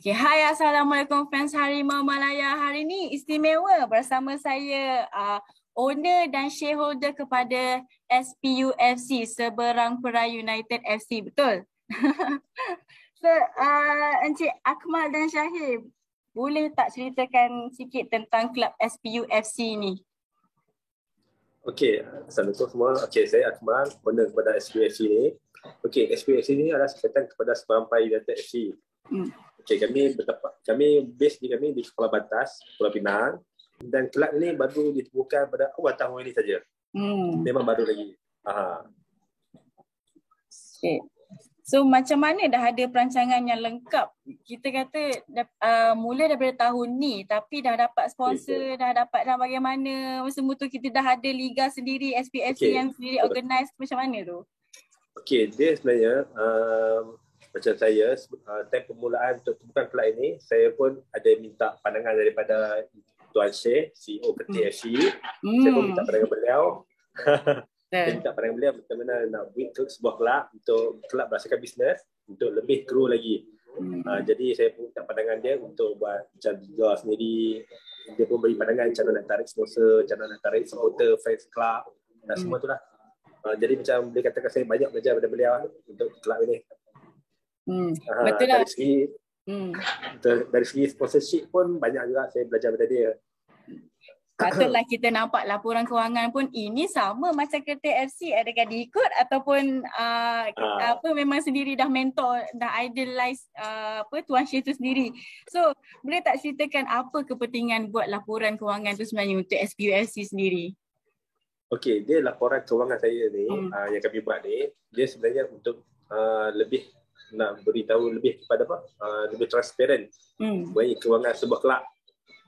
Okay, hai, Assalamualaikum fans Harimau Malaya. Hari ini istimewa bersama saya owner dan shareholder kepada SPUFC, Seberang Perai United FC, betul? So, Encik Akmal dan Syahir, boleh tak ceritakan sikit tentang kelab SPUFC ni? Okey, Assalamualaikum semua. Okey, saya Akmal, owner kepada SPUFC ni. Okey, SPUFC ni adalah singkatan kepada Seberang Perai United FC. Okey, kami base di Kepala Batas, Pulau Pinang, dan kelab ni baru ditemukan pada awal tahun ini saja. Memang baru lagi. Okay. So macam mana dah ada perancangan yang lengkap? Kita kata mula daripada tahun ni, tapi dah dapat sponsor, dah dapat dah bagaimana? Semua tu kita dah ada liga sendiri, SPFC yang sendiri organize, macam mana tu? Okey, dia sebenarnya macam saya, time permulaan untuk bukan kelab ini, saya pun ada minta pandangan daripada Tuan Syekh, CEO Peti FC. Saya pun minta pandangan beliau. Saya minta pandangan beliau bagaimana nak buat sebuah kelab untuk kelab berdasarkan bisnes, untuk lebih grow lagi. Jadi saya pun minta pandangan dia untuk buat macam liga sendiri. Dia pun beri pandangan macam mana nak tarik sponsor, macam mana nak tarik supporter, fans club dan semua tu lah. Jadi macam boleh katakan saya banyak belajar daripada beliau untuk kelab ini. Betul lah. Dari segi sponsorship pun banyak juga saya belajar daripada dia. Patutlah kita nampak laporan kewangan pun ini sama macam Kereta FC, adakah diikut ataupun memang sendiri dah mentor, dah idolize Tuan Syekh tu sendiri. So boleh tak ceritakan apa kepentingan buat laporan kewangan tu sebenarnya untuk SPUFC sendiri? Okey, dia laporan kewangan saya ni yang kami buat ni, dia sebenarnya untuk lebih nak beritahu lebih kepada lebih transparent bagi kewangan sebuah kelab.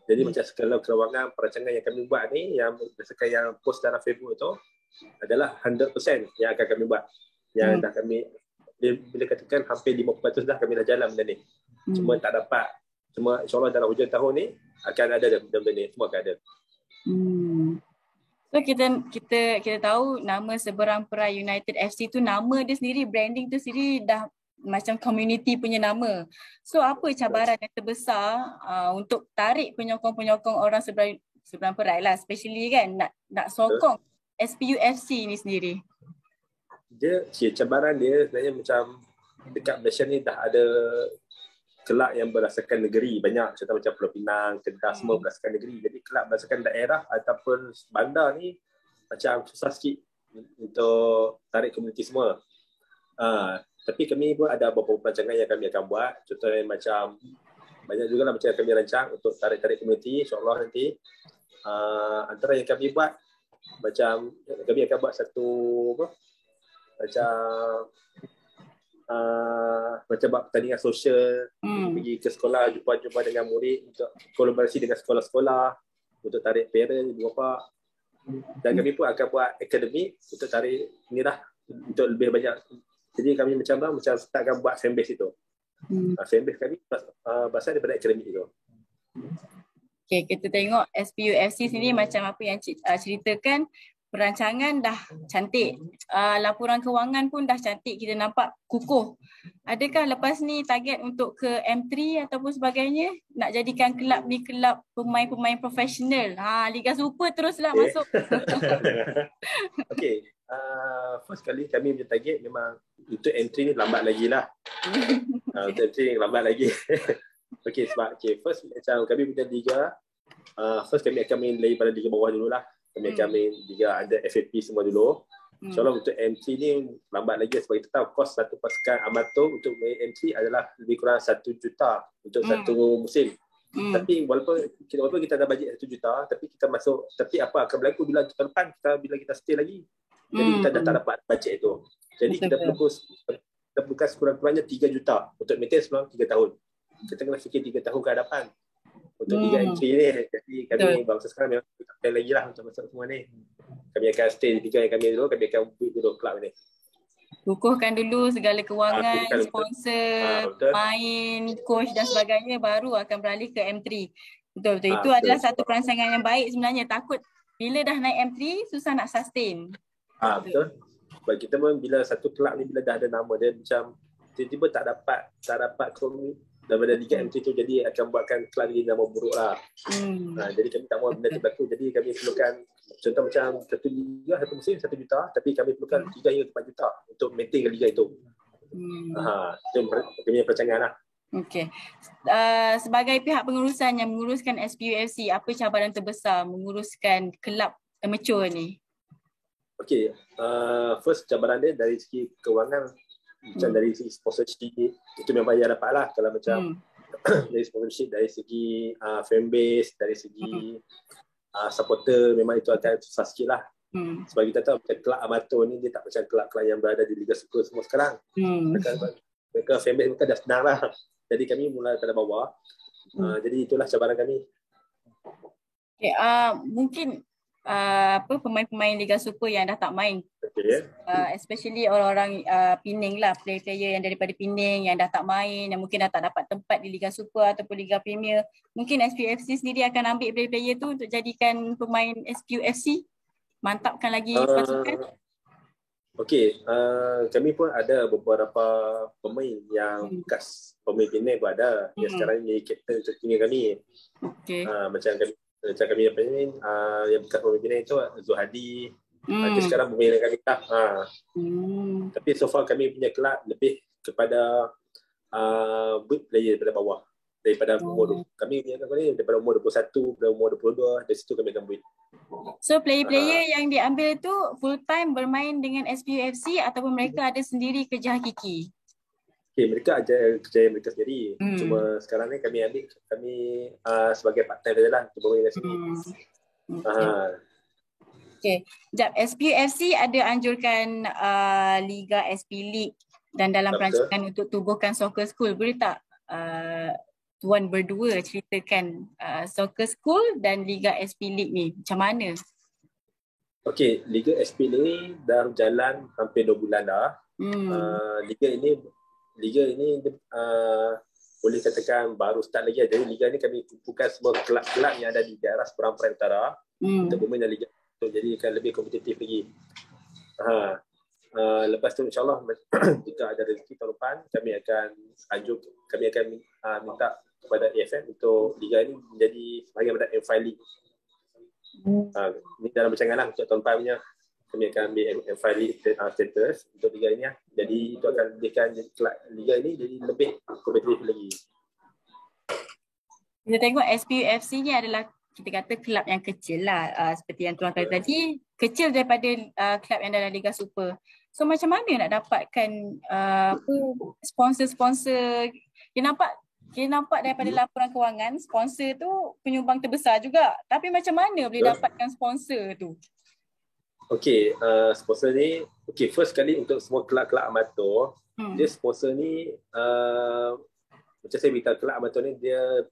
Jadi macam skala kewangan perancangan yang kami buat ni, yang berdasarkan yang post dalam Facebook tu adalah 100% yang akan kami buat. Yang dah kami, bila katakan hampir 50% dah kami dah jalan benda ni. Cuma tak dapat, cuma insyaAllah dalam hujung tahun ni akan ada benda ni, semua akan ada. So kita tahu nama Seberang Perai United FC tu, nama dia sendiri, branding tu sendiri dah macam community punya nama. So apa cabaran yang terbesar untuk tarik penyokong-penyokong orang Seberang Perai lah, especially kan nak sokong SPUFC ni sendiri? Cabaran dia sebenarnya macam dekat Malaysia ni dah ada kelab yang berdasarkan negeri banyak, contoh macam Pulau Pinang, Kedah, semua berdasarkan negeri. Jadi kelab berdasarkan daerah ataupun bandar ni macam susah sikit untuk tarik komuniti semua. Tapi kami pun ada beberapa perancangan yang kami akan buat. Contohnya macam banyak juga lah macam kami rancang untuk tarik-tarik komuniti. InsyaAllah nanti antara yang kami buat, macam kami akan buat satu macam buat pertandingan sosial, pergi ke sekolah, jumpa dengan murid untuk kolaborasi dengan sekolah-sekolah untuk tarik parent, ibu bapa. Dan kami pun akan buat akademi untuk tarik ni lah, untuk lebih banyak. Jadi kami macam start akan buat fanbase itu. Fanbase kami berasal daripada akademik itu. Okay, kita tengok SPUFC sini macam apa yang ceritakan, perancangan dah cantik, laporan kewangan pun dah cantik, kita nampak kukuh. Adakah lepas ni target untuk ke M3 ataupun sebagainya? Nak jadikan kelab ni kelab pemain-pemain profesional? Liga Super teruslah masuk. Okey. First kali kami punya target memang untuk entry ni lambat lagi lah. Untuk entry ni lambat lagi. Okey, sebab first macam kami punya liga, first kami akan main daripada liga bawah dulu lah. Kami akan main liga under FAP semua dulu. InsyaAllah untuk entry ni lambat lagi sebab kita tahu kos satu pasukan amatur untuk main entry adalah lebih kurang 1 juta untuk satu musim. Tapi walaupun kita ada bajet 1 juta, tapi kita masuk, tapi apa akan berlaku bila tahun depan bila kita stay lagi. Jadi kita dah tak dapat bajet itu. Jadi kita perlukan sekurang-kurangnya 3 juta untuk maintain selama 3 tahun. Kita kena fikir 3 tahun ke hadapan untuk liga entry ni. Jadi kami bangsa sekarang memang kita plan lagi lah untuk masuk semua ni. Kami akan stay di liga yang kami dulu, kami akan build dulu kelab ni. Kukuhkan dulu segala kewangan, sponsor, main, coach dan sebagainya, baru akan beralih ke M3. Betul-betul. Itu adalah satu perancangan yang baik sebenarnya. Takut bila dah naik M3, susah nak sustain. Betul. Sebab kita pun bila satu kelab ni bila dah ada nama dia, macam tiba-tiba tak dapat daripada Liga M3 tu, jadi akan buatkan kelab jadi nama buruk lah. Jadi kami tak mahu benda tu berlaku. Jadi kami perlukan, contoh macam satu liga, satu musim 1 juta, tapi kami perlukan 3 hingga 4 juta untuk maintain liga itu. Itu kami perancangan lah. Okey. Sebagai pihak pengurusan yang menguruskan SPUFC, apa cabaran terbesar menguruskan kelab amatur ni? Okey, first cabaran dia dari segi kewangan, macam dari segi sponsorship, itu memang payah dapat lah. Kalau macam dari sponsorship, dari segi fanbase, dari segi supporter, memang itu akan susah sikit lah. Sebab kita tahu macam kelab amatur ni dia tak macam kelab-kelab yang berada di Liga Super semua sekarang. Mereka fanbase mereka dah senang lah. Jadi kami mula daripada bawah. Jadi itulah cabaran kami. Okay, mungkin pemain-pemain Liga Super yang dah tak main, especially orang-orang Pening lah, player-player yang daripada Pening yang dah tak main, yang mungkin dah tak dapat tempat di Liga Super ataupun Liga Premier, mungkin SPUFC sendiri akan ambil player-player tu untuk jadikan pemain SPUFC, mantapkan lagi pasukan. Okey, kami pun ada beberapa pemain yang bekas pemain Penang pun ada. Yang sekarang ni kapten tertinggi kami. Macam kami yang pemain yang bekas pemain Penang tu Zuhadi. Dia sekarang pemain kami tak. Tapi so far kami punya kelab lebih kepada boot player daripada bawah. Daripada umur kami punya ni daripada umur 21, daripada umur 22, dari situ kami akan boot. So player-player yang diambil tu full time bermain dengan SPUFC ataupun mereka ada sendiri kerja hakiki? Okay, mereka ada kerja mereka sendiri. Cuma sekarang ni kami ambil sebagai part time saja lah untuk bermain sini. Okay. Sekejap, SPUFC ada anjurkan Liga SP League dan dalam perancangan untuk tubuhkan soccer school. Boleh tak Tuan berdua ceritakan soccer school dan Liga SP League ni macam mana? Okey, Liga SP League ni dah jalan hampir 2 bulan dah. Liga ini boleh katakan baru start lagi. Jadi Liga ni kami kumpulkan semua kelab-kelab yang ada di daerah Seberang Utara untuk bermain dalam Liga. Jadi akan lebih kompetitif lagi. Lepas tu insyaAllah jika ada rezeki tahun depan kami akan minta kepada AFF untuk Liga ini menjadi sebahagian daripada M5 League. Ini dalam rancangan lah untuk tahun depan punya. Kami akan ambil M5 League status untuk Liga ini lah. Jadi itu akan menjadikan Liga ini jadi lebih kompetitif lagi. Kita tengok SPUFC ni adalah kita kata kelab yang kecil lah, seperti yang Tuan kata tadi, kecil daripada kelab yang dalam Liga Super. So macam mana nak dapatkan sponsor-sponsor? Kita nampak daripada laporan kewangan, sponsor tu penyumbang terbesar juga. Tapi macam mana boleh dapatkan sponsor tu? Okey, sponsor ni, first kali untuk semua kelab-kelab amatur, dia sponsor ni, macam saya beritahu kelab amatur ni, dia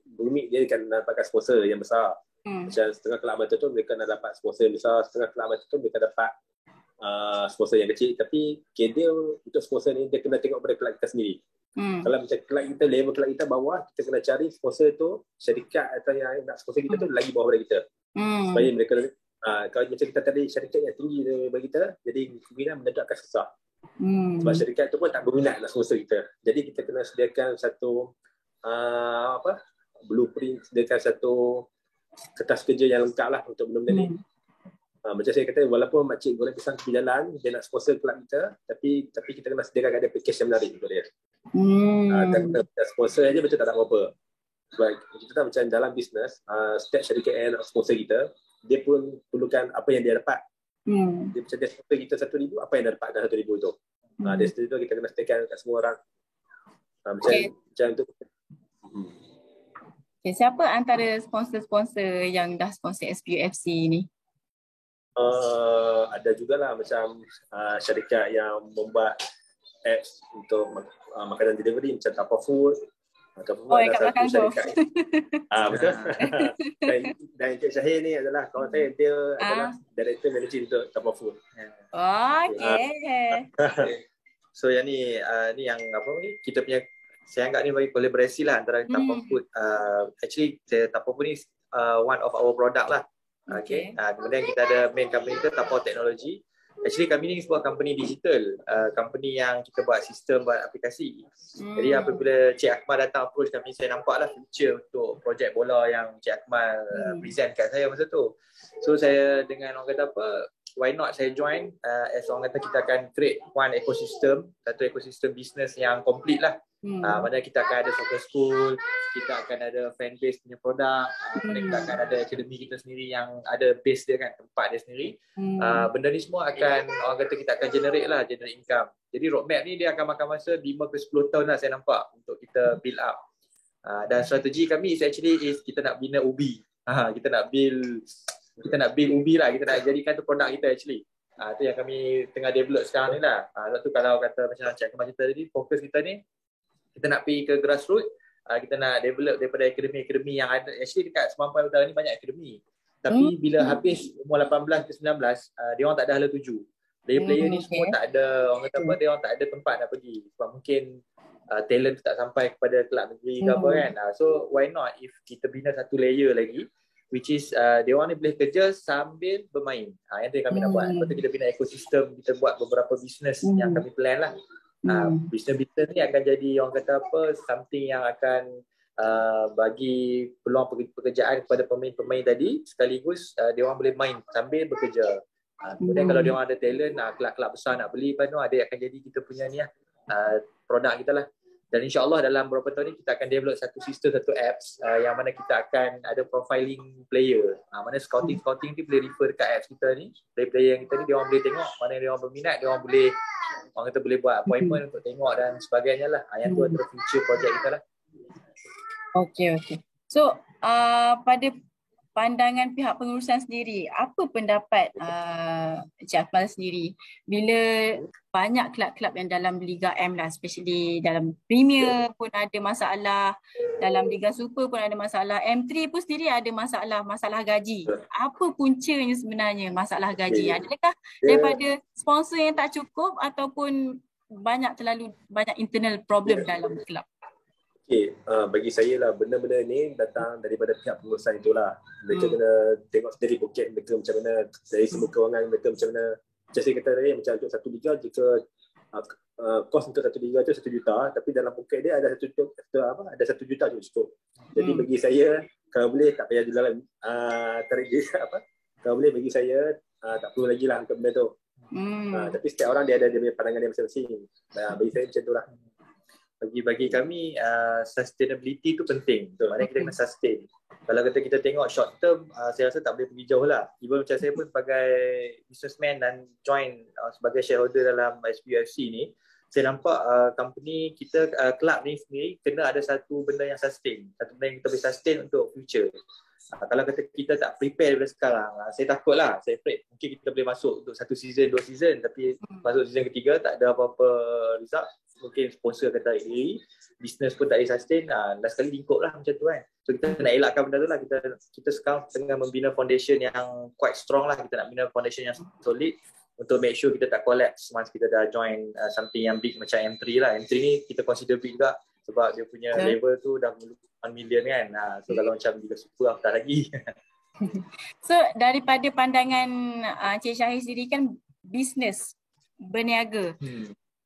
akan dapatkan sponsor yang besar. Macam setengah kelab amatur tu mereka nak dapat sponsor yang besar, setengah kelab amatur tu mereka dapat sponsor yang kecil. Tapi dia untuk sponsor ni, dia kena tengok pada kelab kita sendiri. Kalau macam kelab kita, level kelab kita bawah, kita kena cari sponsor tu, syarikat atau yang nak sponsor kita tu lagi bawah daripada kita. Supaya mereka, kalau macam kita tadi syarikat yang tinggi daripada kita, jadi kemungkinan benda tu akan susah. Sebab syarikat tu pun tak berminat nak sponsor kita. Jadi kita kena sediakan satu blueprint, sediakan satu kertas kerja yang lengkap lah untuk benda-benda ni. Macam saya kata, walaupun makcik goreng pisang tepi jalan, dia nak sponsor kelab kita, tapi kita kena sediakan ada package yang menarik untuk dia. Dan kita sponsor aja betul tak ada apa-apa. Sebab kita tahu macam dalam bisnes, setiap syarikat yang nak sponsor kita, dia pun perlukan apa yang dia dapat. Dia macam dia sponsor kita 1,000, apa yang dia dapat dalam 1,000 tu. Dari situ kita kena sediakan kat semua orang. Macam tu. Siapa antara sponsor-sponsor yang dah sponsor SPUFC ni? Ada jugalah macam syarikat yang membuat apps untuk makanan delivery macam Tapa Food. Kat belakang tu. Betul. Dan Encik Syahir ni adalah kawan saya, dia adalah director managing untuk Tapa Food. So yang ni yang kita punya, saya anggap ni bagi kolaborasi lah antara Tapa Food. Actually Tapa Food ni one of our product lah. Kemudian kita ada main company kita Tapa Technology. Actually kami ni sebuah company digital, company yang kita buat sistem, buat aplikasi. Jadi apabila Cik Akmal datang approach kami, saya nampaklah future untuk projek bola yang Cik Akmal present kat saya masa tu. So saya dengan orang kata apa, why not saya join, as orang kata kita akan create one ecosystem, satu ekosistem business yang complete lah. Mana kita akan ada soccer school, kita akan ada fan base punya produk, mana kita akan ada akademi kita sendiri yang ada base dia kan, tempat dia sendiri. Benda ni semua akan, orang kata kita akan generate income. Jadi roadmap ni dia akan makan masa 5 ke 10 tahun lah saya nampak untuk kita build up. Dan strategi kami is actually kita nak bina ubi. Kita nak build ubi lah, kita nak jadikan tu produk kita actually. Tu yang kami tengah develop sekarang ni lah. Sebab tu kalau kata macam Cik Akmal cerita tadi, fokus kita ni kita nak pergi ke grassroots, kita nak develop daripada akademi-akademi yang ada. Actually dekat Semampai Utara ni banyak akademi. Tapi bila habis umur 18 ke 19, dia orang tak ada hala tuju. Player-player ni semua tak ada, orang kata apa, dia orang tak ada tempat nak pergi. Sebab mungkin talent tak sampai kepada kelab negeri ke apa kan. So why not if kita bina satu layer lagi, which is dia orang ni boleh kerja sambil bermain. Yang tu yang kami nak buat. Lepas tu kita bina ekosistem, kita buat beberapa business yang kami plan lah. Business ni akan jadi orang kata apa, something yang akan bagi peluang pekerjaan kepada pemain-pemain tadi, sekaligus dia orang boleh main sambil bekerja. Kemudian kalau dia orang ada talent, kelab-kelab besar nak beli, lepas tu dia akan jadi kita punya ni lah, produk kita lah. Dan insyaAllah dalam beberapa tahun ni kita akan develop satu sistem, satu apps yang mana kita akan ada profiling player. Mana scouting ni boleh refer dekat apps kita ni, player yang kita ni dia orang boleh tengok mana dia orang berminat, dia orang boleh, orang kata boleh buat appointment untuk tengok dan sebagainya lah. Yang tu antara future project kita lah. Okay. So pada pandangan pihak pengurusan sendiri, apa pendapat Cik Akmal sendiri bila banyak kelab-kelab yang dalam Liga M lah, especially dalam Premier pun ada masalah, dalam Liga Super pun ada masalah, M3 pun sendiri ada masalah gaji. Apa puncanya sebenarnya masalah gaji? Adakah daripada sponsor yang tak cukup ataupun terlalu banyak internal problem dalam kelab? Bagi saya lah, benda-benda ni datang daripada pihak pengurusan itulah. Mereka kena tengok sendiri bukit mereka macam mana, dari semua kewangan mereka macam mana. Macam saya kata tadi, macam untuk satu liga, jika kos untuk satu liga tu 1 juta, tapi dalam bukit dia ada 1 juta, ada 1 juta cukup. Jadi bagi saya, kalau boleh tak payah jualan tarik dia kalau boleh bagi saya tak perlu lagi lah untuk benda tu. Tapi setiap orang dia ada dia punya pandangan dia masing-masing. Bagi saya macam tu lah. Bagi kami sustainability tu penting. Maknanya kita kena sustain. Kalau kita tengok short term, saya rasa tak boleh pergi jauh lah. Even macam saya pun sebagai businessman dan join sebagai shareholder dalam SPUFC ni, saya nampak company kita, club ni sendiri kena ada satu benda yang sustain. Satu benda yang kita boleh sustain untuk future. Kalau kita tak prepare daripada sekarang, saya takut lah, saya afraid. Mungkin kita boleh masuk untuk 1 season, 2 season, tapi masuk season ketiga tak ada apa-apa result. Mungkin sponsor kata business pun tak boleh sustain, last kali lingkup lah macam tu kan. So kita nak elakkan benda tu lah. Kita sekarang tengah membina foundation yang quite strong lah. Kita nak bina foundation yang solid untuk make sure kita tak collapse once kita dah join something yang big macam M3 lah. M3 ni kita consider big juga sebab dia punya level tu dah 1 million kan. So kalau macam Liga Super tak lagi. So daripada pandangan Cik Syahir sendiri kan, bisnes berniaga,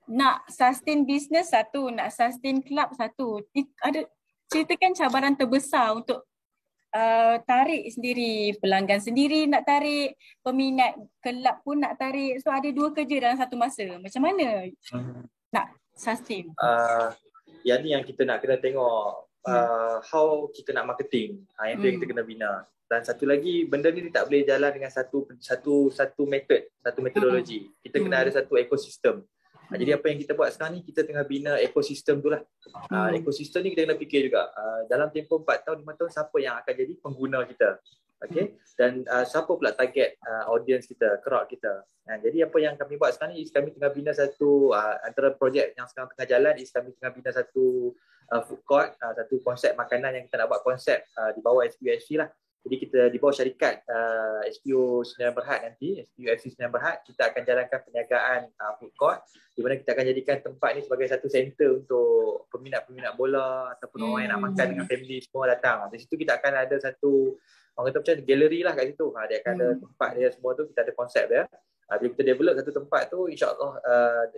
nak sustain bisnes satu, nak sustain club satu, ada ceritakan cabaran terbesar untuk tarik sendiri, pelanggan sendiri nak tarik, peminat kelab pun nak tarik. So ada 2 kerja dalam satu masa. Macam mana nak sustain? Yang ni yang kita nak kena tengok how kita nak marketing. Yang tu yang kita kena bina. Dan satu lagi, benda ni tak boleh jalan dengan satu metodologi. Kita kena ada satu ekosistem. Jadi apa yang kita buat sekarang ni, kita tengah bina ekosistem tu lah. Ekosistem ni kita kena fikir juga. Dalam tempoh 4 tahun, 5 tahun, siapa yang akan jadi pengguna kita? Okay? Dan siapa pula target audience kita, crowd kita? Jadi apa yang kami buat sekarang ni, kami tengah bina satu, antara projek yang sekarang tengah jalan, kami tengah bina satu food court, satu konsep makanan yang kita nak buat konsep di bawah SPUFC lah. Jadi kita di bawah syarikat SPU Sdn Bhd nanti, SPUFC Sdn Bhd, kita akan jalankan perniagaan food court di mana kita akan jadikan tempat ni sebagai satu center untuk peminat-peminat bola ataupun orang yang nak makan dengan family semua datang. Di situ kita akan ada satu, orang kata macam galeri lah kat situ. Dia akan ada tempat dia semua tu, kita ada konsep dia. Bila kita develop satu tempat tu, insyaAllah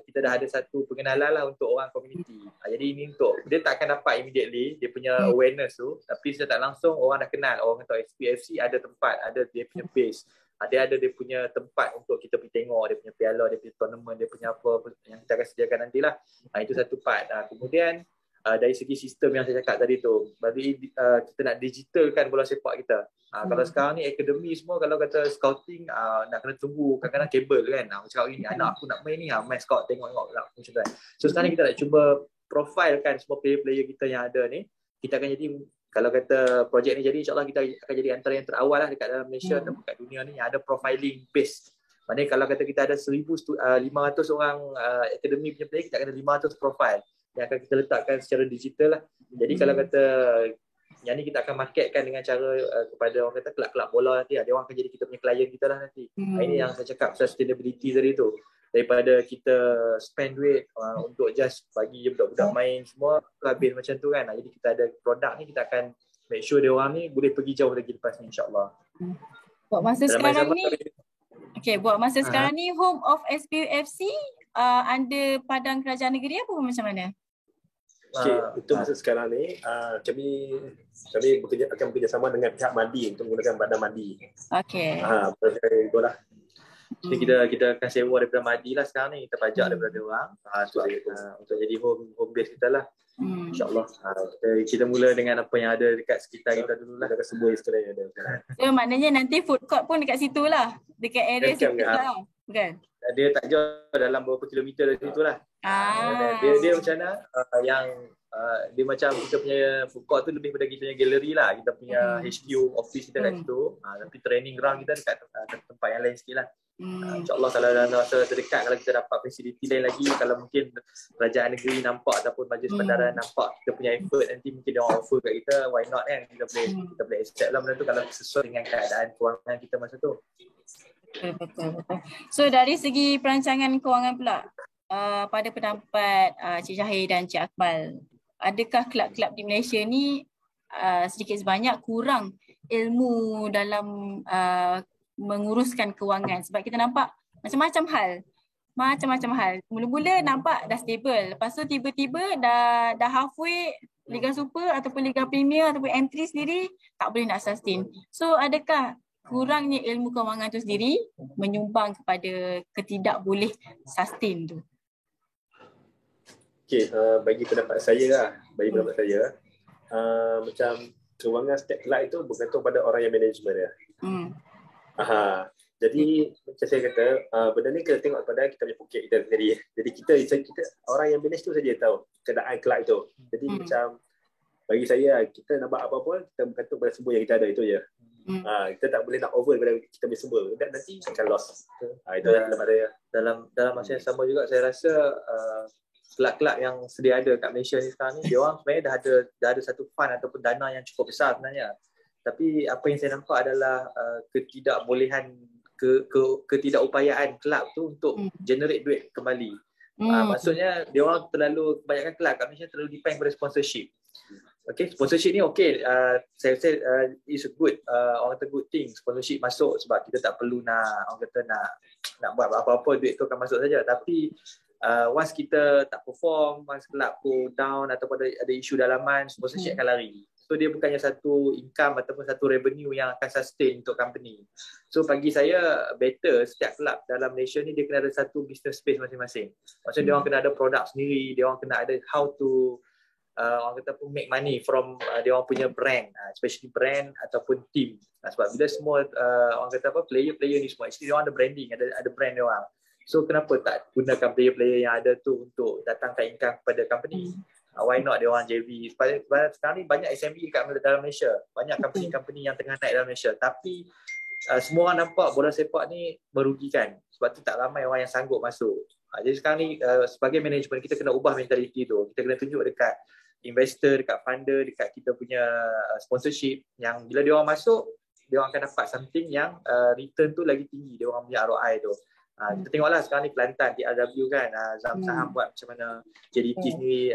kita dah ada satu pengenalan lah untuk orang community. Jadi ini untuk, dia tak akan dapat immediately dia punya awareness tu, tapi secara tak langsung orang dah kenal, orang kata SPFC ada tempat, ada dia punya base, ada dia punya tempat untuk kita pergi tengok, dia punya piala, dia punya tournament, dia punya apa yang kita akan sediakan nantilah. Itu satu part. Kemudian dari segi sistem yang saya cakap tadi tu, berarti kita nak digitalkan bola sepak kita. Kalau sekarang ni akademi semua, kalau kata scouting nak kena tunggu kadang-kadang kabel kan. Cakap ini anak aku nak main ni, main scout tengok-tengok lah macam tu kan. So sekarang ni kita nak cuba profilekan semua player-player kita yang ada ni. Kita akan jadi, kalau kata projek ni jadi, insyaAllah kita akan jadi antara yang terawal lah dekat dalam Malaysia ataupun kat dunia ni yang ada profiling base. Maknanya kalau kata kita ada 1,500 orang akademi punya player, kita akan ada 500 profile yang akan kita letakkan secara digital lah. Jadi kalau kata yang ni kita akan marketkan dengan cara kepada orang kata kelab-kelab bola nanti. Dia orang akan jadi kita punya klien kita lah nanti. Ini yang saya cakap sustainability tadi tu. Daripada kita spend duit untuk just bagi budak-budak main semua habis macam tu kan. Jadi kita ada produk ni, kita akan make sure dia orang ni boleh pergi jauh lagi lepas ni, insyaAllah. Buat masa sekarang ni, buat masa sekarang ni home of SPUFC under Padang Kerajaan Negeri apa macam mana? Untuk masa sekarang ni kami akan bekerjasama dengan pihak MADI untuk menggunakan badan MADI. Itulah. Jadi kita akan sewa daripada MADI lah sekarang ni, kita pajak daripada orang untuk jadi home base kita lah. InsyaAllah. Kita mula dengan apa yang ada dekat sekitar kita dulu lah. Dekat semua sekalian yang ada. So maknanya nanti food court pun dekat situ lah. Dekat area situ lah. Bukan? Dia tak jauh, dalam beberapa kilometer dari situ lah. Dia macam mana yang dia macam kita punya food court tu lebih pada kita punya galeri lah. Kita punya HQ office kita kat situ. Tapi training ground kita dekat tempat yang lain sikit lah. InsyaAllah kalau dalam masa terdekat, kalau kita dapat fasiliti lain lagi, kalau mungkin kerajaan negeri nampak ataupun majlis bandaran nampak kita punya effort, nanti mungkin dia orang offer kat kita, why not kan, kita boleh accept lah benda tu kalau sesuai dengan keadaan kewangan kita masa tu. Betul. So dari segi perancangan kewangan pula, pada pendapat Cik Zahir dan Cik Akmal, adakah kelab-kelab di Malaysia ni sedikit sebanyak kurang ilmu dalam menguruskan kewangan? Sebab kita nampak macam-macam hal. Mula-mula nampak dah stable, lepas tu tiba-tiba dah halfway Liga Super ataupun Liga Premier ataupun entry sendiri tak boleh nak sustain. So adakah kurangnya ilmu kewangan tu sendiri menyumbang kepada ketidak boleh sustain tu? Bagi pendapat saya macam kewangan setiap kelab itu bergantung pada orang yang management dia. Jadi macam saya kata, benda ni kita tengok pada kita punya poket kita sendiri. Jadi kita orang yang manage tu saja tahu keadaan kelab itu. Jadi macam bagi saya, kita nak buat apa pun kita bergantung pada sumber yang kita ada, itu je. Kita tak boleh nak over daripada kita punya sumber, nanti akan loss. Itu dalam masa yang sama juga saya rasa kelab-kelab yang sedia ada kat Malaysia ni sekarang ni, dia orang sebenarnya dah ada satu fund ataupun dana yang cukup besar sebenarnya. Tapi apa yang saya nampak adalah ketidakbolehan, ketidakupayaan kelab tu untuk generate duit kembali. Maksudnya dia orang kebanyakan kelab kat Malaysia terlalu depend pada sponsorship. Sponsorship ni saya rasa is a good orang kata good thing, sponsorship masuk sebab kita tak perlu nak buat apa-apa, duit tu akan masuk saja. Tapi once kita tak perform, once kelab go down ataupun ada isu dalaman, sponsorship akan lari. So dia bukannya satu income ataupun satu revenue yang akan sustain untuk company. So bagi saya better setiap kelab dalam Malaysia ni dia kena ada satu business space masing-masing. Maksudnya dia orang kena ada produk sendiri, dia orang kena ada how to orang kata pun make money from dia orang punya brand, especially brand ataupun team. Sebab bila semua orang kata player-player ni semua actually dia orang ada branding, ada brand dia orang. So kenapa tak gunakan player-player yang ada tu untuk datangkan income kepada company? Why not dia orang JV? Sekarang ni banyak SME kat dalam Malaysia, banyak company-company yang tengah naik dalam Malaysia, tapi semua orang nampak bola sepak ni merugikan, sebab tu tak ramai orang yang sanggup masuk. Jadi sekarang ni sebagai management kita kena ubah mentaliti tu. Kita kena tunjuk dekat investor, dekat funder, dekat kita punya sponsorship, yang bila dia orang masuk, dia orang akan dapat something yang return tu lagi tinggi, dia orang punya ROI tu. Kita tengoklah sekarang ni Kelantan, TRW kan, Zam Saham buat macam mana, JDT sendiri,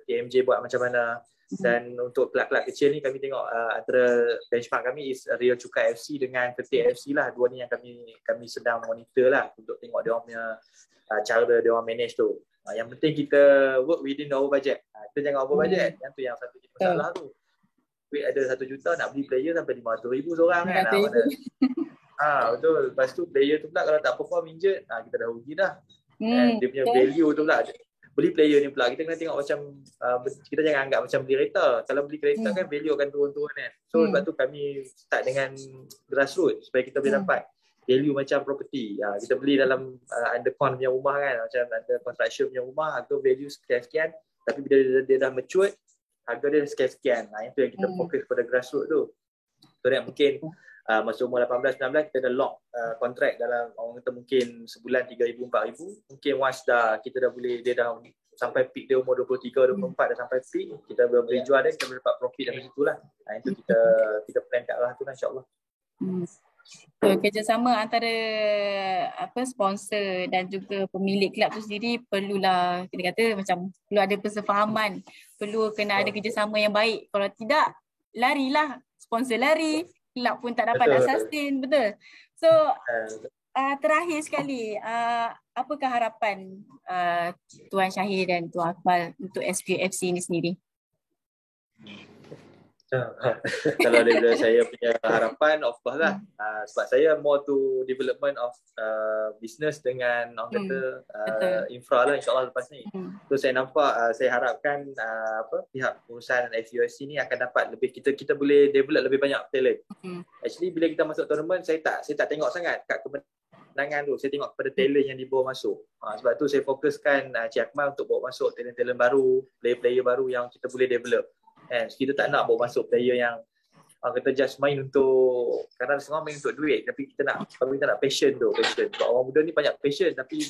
TMJ buat macam mana. Dan untuk kelab-kelab kecil ni kami tengok antara benchmark kami is Real Cukai FC dengan Ketik FC lah. Dua ni yang kami sedang monitor lah untuk tengok dia orang punya cara dia orang manage tu. Yang penting kita work within our budget. Kita jangan over budget. Yang tu yang satu masalah tu. Duit ada 1 juta nak beli player sampai 500,000 seorang kan. Betul. Lepas tu player tu pula kalau tak perform injured, kita dah rugi dah. Dia punya value tu pula. Beli player ni pula kita kena tengok macam kita jangan anggap macam beli kereta. Kalau beli kereta kan value akan turun-turun kan. So sebab tu kami start dengan grassroots supaya kita boleh dapat value macam property. Kita beli dalam under con punya rumah kan, macam under construction punya rumah, tu value sekian-sekian, tapi bila dia dah mature, harga dia sekian-sekian. Itu yang kita fokus pada grassroots tu. So that mungkin masa umur 18-19 kita dah lock kontrak dalam orang kata mungkin sebulan 3,000-4,000. Mungkin once kita dah boleh, dia dah sampai peak dia umur 23-24 dah sampai peak, kita boleh jual dia, kita boleh dapat profit dari situ lah. Itu kita plan kat arah tu lah insyaAllah. So, kerjasama antara sponsor dan juga pemilik kelab tu sendiri perlulah, kita kata macam perlu ada persefahaman, perlu kena ada kerjasama yang baik. Kalau tidak, larilah, sponsor lari, kelab pun tak dapat nak sustain, betul. So terakhir sekali, apakah harapan Tuan Syahir dan Tuan Akmal untuk SPUFC ini sendiri? Kalau daripada saya punya harapan, of course lah, sebab saya more to development of business dengan orang kata infra lah insyaAllah lepas ni. So saya nampak, saya harapkan pihak pengurusan SPUFC ni akan dapat lebih, kita boleh develop lebih banyak talent. Actually bila kita masuk tournament, saya tak tengok sangat kat kemenangan tu, saya tengok kepada talent yang dibawa masuk. Sebab tu saya fokuskan Cik Akmal untuk bawa masuk talent-talent baru, player-player baru yang kita boleh develop. Kita tak nak bawa masuk player yang kita just main untuk, kadang semua main untuk duit, tapi kita nak passion tu, passion. Sebab orang muda ni banyak passion, tapi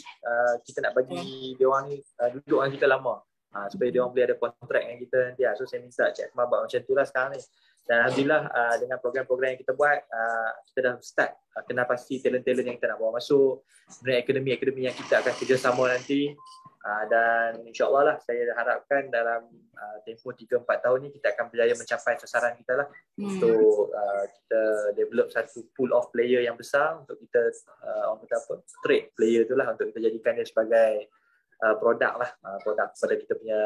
kita nak bagi dia orang ni duduk dengan kita lama, supaya dia orang boleh ada kontrak dengan kita nanti. So saya minta Cik Akmal buat macam tu lah sekarang ni. Dan Alhamdulillah dengan program-program yang kita buat, kita dah start kena pasti talent-talent yang kita nak bawa masuk, sebenarnya akademi-akademi yang kita akan kerjasama nanti. Dan insyaAllah lah saya harapkan dalam tempoh 3-4 tahun ni kita akan berjaya mencapai sasaran kita lah, untuk kita develop satu pool of player yang besar untuk kita orang kata trade player tu lah, untuk kita jadikan dia sebagai produk lah, produk pada kita punya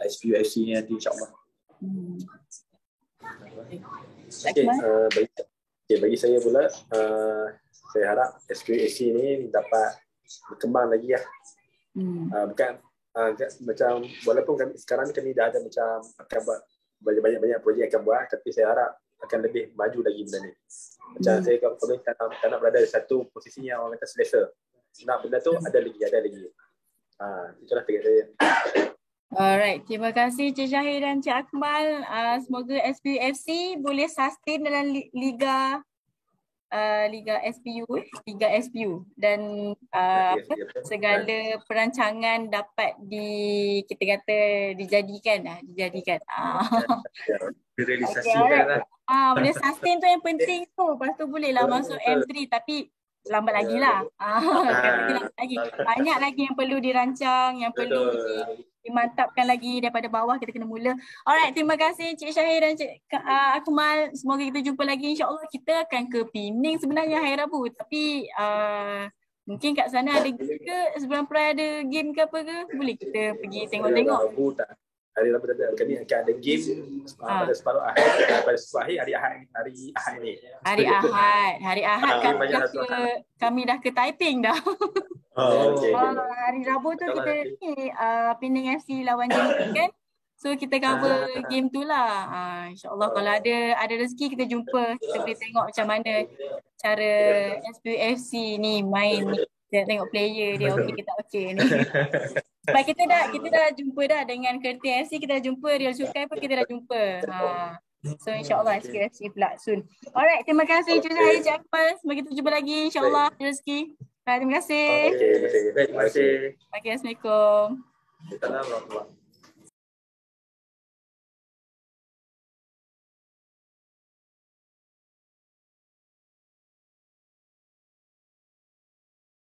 SPUFC ni nanti insyaAllah. Bagi saya pula, saya harap SPUFC ni dapat berkembang lagi lah. Bukan macam, walaupun sekarang kami dah ada macam akan buat banyak-banyak projek akan buat, tapi saya harap akan lebih maju lagi benda ni. Macam saya kalau tak nak berada di satu posisi yang orang kata selesa, nak benda tu ada lagi. Itulah target saya. Alright, terima kasih Cik Syahir dan Cik Akmal. Semoga SPUFC boleh sustain dalam Liga SPU dan segala perancangan dapat dijadikan. Direalisasikan lah. Boleh sustain tu yang penting tu. Lepas tu bolehlah masuk M3, tapi lambat lagi lah. Banyak lagi yang perlu dirancang, yang perlu dimantapkan lagi daripada bawah, kita kena mula. Alright, terima kasih Cik Syahir dan Cik Akmal. Semoga kita jumpa lagi. InsyaAllah kita akan ke Pening sebenarnya hari Rabu. Tapi mungkin kat sana ada game ke? Sebelum Perai ada game ke apa ke? Boleh kita pergi tengok-tengok. Hari Rabu kami akan ada game pada separuh akhir. Pada separuh akhir hari Ahad ni. Hari Ahad kami dah ke typing dah. Hari Rabu tu kita ni Pening FC lawan JP kan. So kita cover game tu lah. InsyaAllah kalau ada rezeki kita jumpa. Kita boleh tengok macam mana cara SPUFC ni main ni. Kita tengok player dia okey ke tak okey ni. Sebab kita dah jumpa dah dengan Kerti FC, kita dah jumpa Real Cukai pun kita dah jumpa. So insyaAllah SPUFC pula soon. Alright, terima kasih Cik Syahir, Cik Akmal. Semoga kita jumpa lagi insyaAllah rezeki. Terima kasih. Terima kasih. Assalamualaikum. Assalamualaikum.